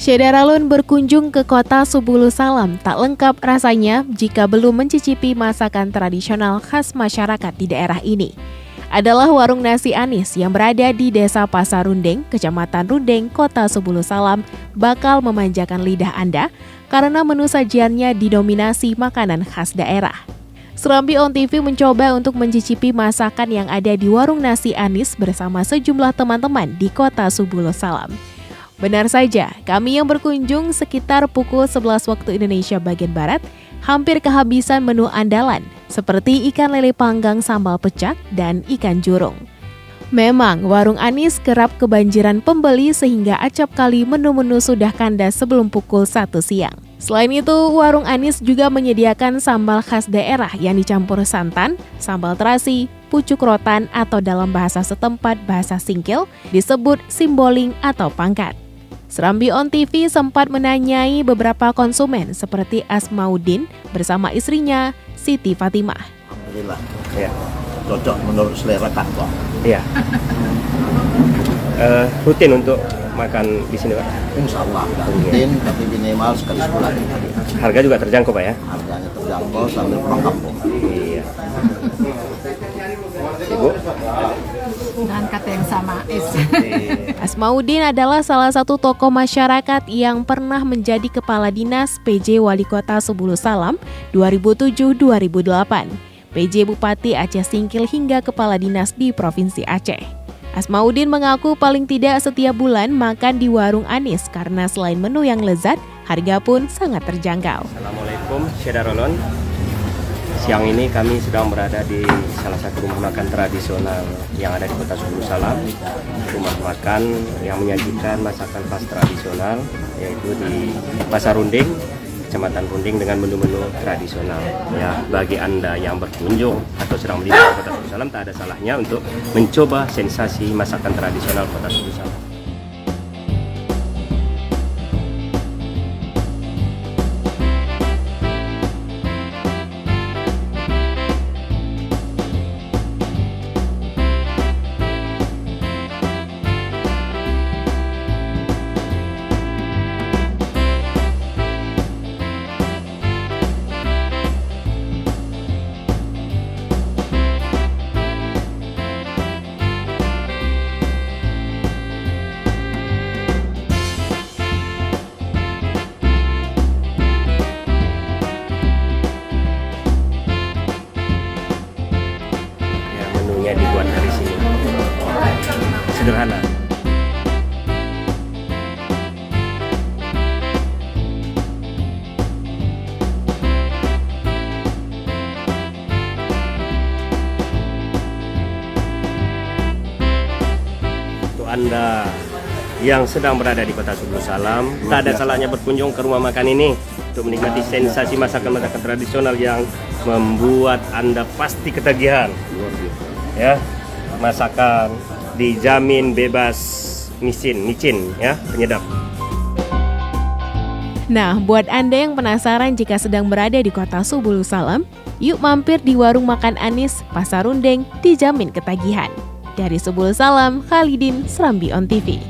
Syederalun berkunjung ke kota Subulu Salam tak lengkap rasanya jika belum mencicipi masakan tradisional khas masyarakat di daerah ini. Adalah warung nasi Anis yang berada di Desa Pasar Rundeng, Kecamatan Rundeng, Kota Subulu Salam bakal memanjakan lidah Anda karena menu sajiannya didominasi makanan khas daerah. Serambi On TV mencoba untuk mencicipi masakan yang ada di warung nasi Anis bersama sejumlah teman-teman di Kota Subulu Salam. Benar saja, kami yang berkunjung sekitar pukul 11 waktu Indonesia bagian Barat hampir kehabisan menu andalan seperti ikan lele panggang sambal pecak dan ikan jurung. Memang warung Anis kerap kebanjiran pembeli sehingga acap kali menu-menu sudah kandas sebelum pukul 1 siang. Selain itu, warung Anis juga menyediakan sambal khas daerah yang dicampur santan, sambal terasi, pucuk rotan atau dalam bahasa setempat bahasa Singkil disebut simboling atau pangkat. Serambi On TV sempat menanyai beberapa konsumen seperti Asmaudin bersama istrinya Siti Fatimah. Alhamdulillah, ya, cocok menurut selera kantong. Iya. Rutin untuk makan di sini, Pak? Insya Allah rutin, tapi minimal sekali sebulan. Harga juga terjangkau, Pak ya? Harganya terjangkau sambil pulang kampung. Iya. Ibu? Dengan kata yang sama, Asmaudin adalah salah satu tokoh masyarakat yang pernah menjadi Kepala Dinas PJ Wali Kota Subulu Salam 2007-2008, PJ Bupati Aceh Singkil hingga Kepala Dinas di Provinsi Aceh. Asmaudin mengaku paling tidak setiap bulan makan di warung Anis karena selain menu yang lezat, harga pun sangat terjangkau. Assalamualaikum, Syederalun. Siang ini kami sedang berada di salah satu rumah makan tradisional yang ada di Kota Subulu Salam. Rumah makan yang menyajikan masakan khas tradisional yaitu di Pasar Rundeng, Kecamatan Rundeng dengan menu-menu tradisional. Ya, bagi Anda yang berkunjung atau sedang melintasi Kota Subulu Salam tak ada salahnya untuk mencoba sensasi masakan tradisional Kota Subulu Salam. Dibuat dari sini sederhana. Untuk Anda yang sedang berada di Kota Subulu Salam, tak ada salahnya berkunjung ke rumah makan ini untuk menikmati sensasi masakan-masakan tradisional yang membuat Anda pasti ketagihan. Ya, masakan dijamin bebas micin ya, penyedap. Nah, buat Anda yang penasaran jika sedang berada di Kota Subulu Salam, yuk mampir di warung makan Anis Pasar Rundeng, dijamin ketagihan. Dari Subulu Salam, Khalidin, Serambi On TV.